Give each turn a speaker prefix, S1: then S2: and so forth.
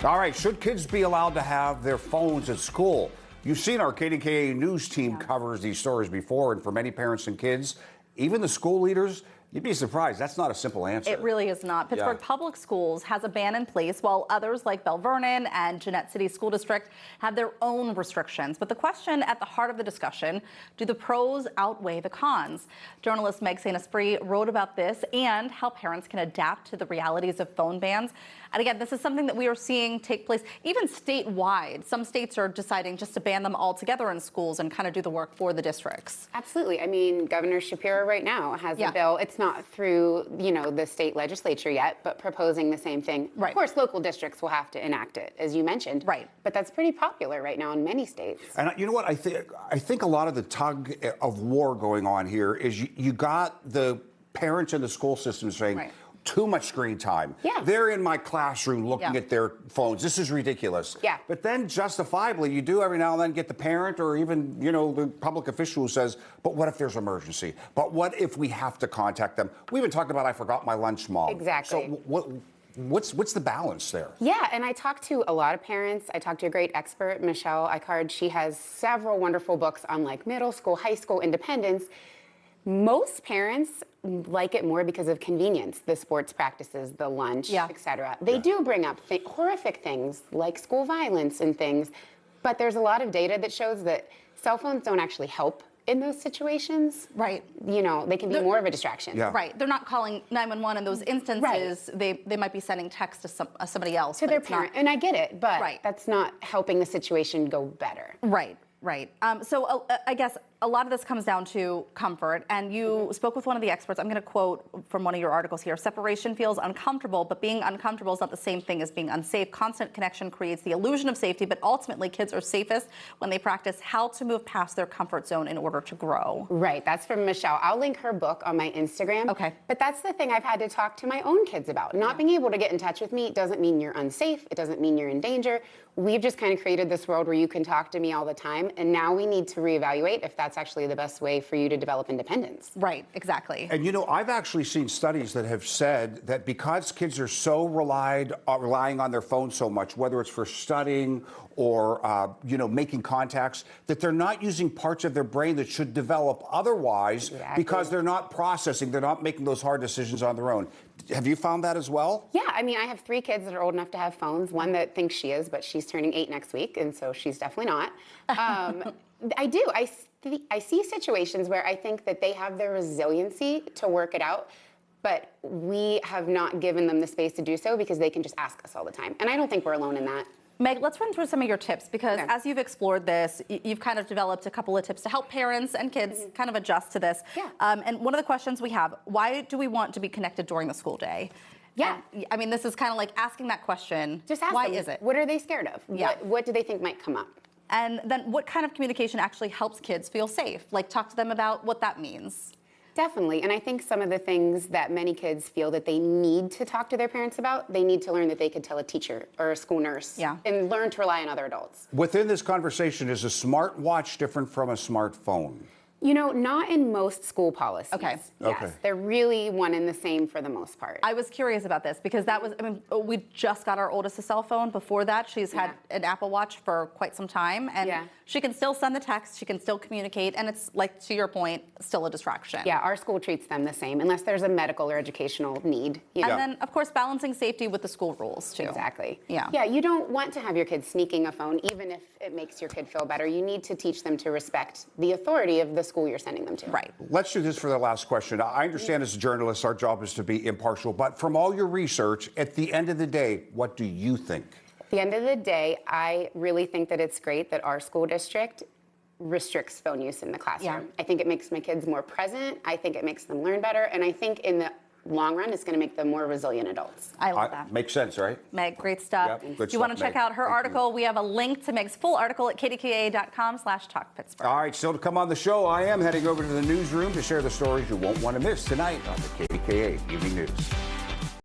S1: All right, should kids be allowed to have their phones at school? You've seen our KDKA news team covers these stories before, and for many parents and kids, even the school leaders, you'd be surprised. That's not a simple answer.
S2: It really is not. Pittsburgh Public Schools has a ban in place, while others like Belle, Vernon, and Jeannette City School District have their own restrictions. But the question at the heart of the discussion, do the pros outweigh the cons? Journalist Meg St-Esprit wrote about this and how parents can adapt to the realities of phone bans. And again, this is something that we are seeing take place even statewide. Some states are deciding just to ban them altogether in schools and kind of do the work for the districts.
S3: Absolutely. I mean, Governor Shapiro right now has a bill. It's not through, the state legislature yet, but proposing the same thing.
S2: Right.
S3: Of course, local districts will have to enact it, as you mentioned.
S2: Right.
S3: But that's pretty popular right now in many states.
S1: And you know what? I think a lot of the tug of war going on here is you got the parents in the school system saying, too much screen time.
S3: Yeah.
S1: They're in my classroom looking at their phones. This is ridiculous.
S3: Yeah.
S1: But then justifiably, you do every now and then get the parent or even, the public official who says, but what if there's an emergency? But what if we have to contact them? We even talked about I forgot my lunch, Mom.
S3: Exactly.
S1: So what's the balance there?
S3: Yeah, and I talked to a lot of parents. I talked to a great expert, Michelle Icard. She has several wonderful books on middle school, high school independence. Most parents like it more because of convenience, the sports practices, the lunch, etc. They do bring up horrific things like school violence and things, but there's a lot of data that shows that cell phones don't actually help in those situations.
S2: Right.
S3: They can be more of a distraction.
S1: Yeah.
S2: Right. They're not calling 911 in those instances. Right. They might be sending text to somebody else.
S3: To their parent. And I get it, but that's not helping the situation go better.
S2: Right. Right. So I guess a lot of this comes down to comfort. And you spoke with one of the experts. I'm going to quote from one of your articles here. Separation feels uncomfortable, but being uncomfortable is not the same thing as being unsafe. Constant connection creates the illusion of safety, but ultimately kids are safest when they practice how to move past their comfort zone in order to grow.
S3: Right. That's from Michelle. I'll link her book on my Instagram.
S2: Okay.
S3: But that's the thing I've had to talk to my own kids about. Not being able to get in touch with me doesn't mean you're unsafe. It doesn't mean you're in danger. We've just kind of created this world where you can talk to me all the time. And now we need to reevaluate if that's actually the best way for you to develop independence.
S2: Right, exactly.
S1: And I've actually seen studies that have said that because kids are so relying on their phones so much, whether it's for studying or making contacts, that they're not using parts of their brain that should develop otherwise because they're not processing, they're not making those hard decisions on their own. Have you found that as well?
S3: Yeah, I mean, I have 3 kids that are old enough to have phones. One that thinks she is, but she's turning 8 next week, and so she's definitely not. I do. I see situations where I think that they have the resiliency to work it out, but we have not given them the space to do so because they can just ask us all the time. And I don't think we're alone in that.
S2: Meg, let's run through some of your tips because as you've explored this, you've kind of developed a couple of tips to help parents and kids kind of adjust to this. Yeah. And one of the questions we have, why do we want to be connected during the school day? Yeah. And, I mean, this is kind of like asking that question.
S3: Just ask
S2: why
S3: them,
S2: is it?
S3: What are they scared of?
S2: Yeah.
S3: What do they think might come up?
S2: And then what kind of communication actually helps kids feel safe? Like talk to them about what that means.
S3: Definitely. And I think some of the things that many kids feel that they need to talk to their parents about, they need to learn that they could tell a teacher or a school nurse and learn to rely on other adults.
S1: Within this conversation, is a smartwatch different from a smartphone?
S3: Not in most school policies.
S2: Okay.
S3: Yes, they're really one and the same for the most part.
S2: I was curious about this because we just got our oldest a cell phone. Before that, she's had an Apple Watch for quite some time, and she can still send the text, she can still communicate, and it's like, to your point, still a distraction.
S3: Yeah, our school treats them the same, unless there's a medical or educational need.
S2: And then, of course, balancing safety with the school rules, too.
S3: Exactly.
S2: Yeah.
S3: Yeah, you don't want to have your kids sneaking a phone, even if it makes your kid feel better. You need to teach them to respect the authority of the school you're sending them to.
S2: Right.
S1: Let's do this for the last question. I understand as journalists, our job is to be impartial, but from all your research, at the end of the day, what do you think?
S3: At the end of the day, I really think that it's great that our school district restricts phone use in the classroom.
S2: Yeah.
S3: I think it makes my kids more present. I think it makes them learn better. And I think in the long run, it's going to make them more resilient adults.
S2: I love that.
S1: Makes sense, right?
S2: Meg, great stuff.
S1: Yep,
S2: if you want to check out her article, we have a link to Meg's full article at kdka.com/talkpittsburgh.
S1: All right, still to come on the show, I am heading over to the newsroom to share the stories you won't want to miss tonight on the KDKA Evening News.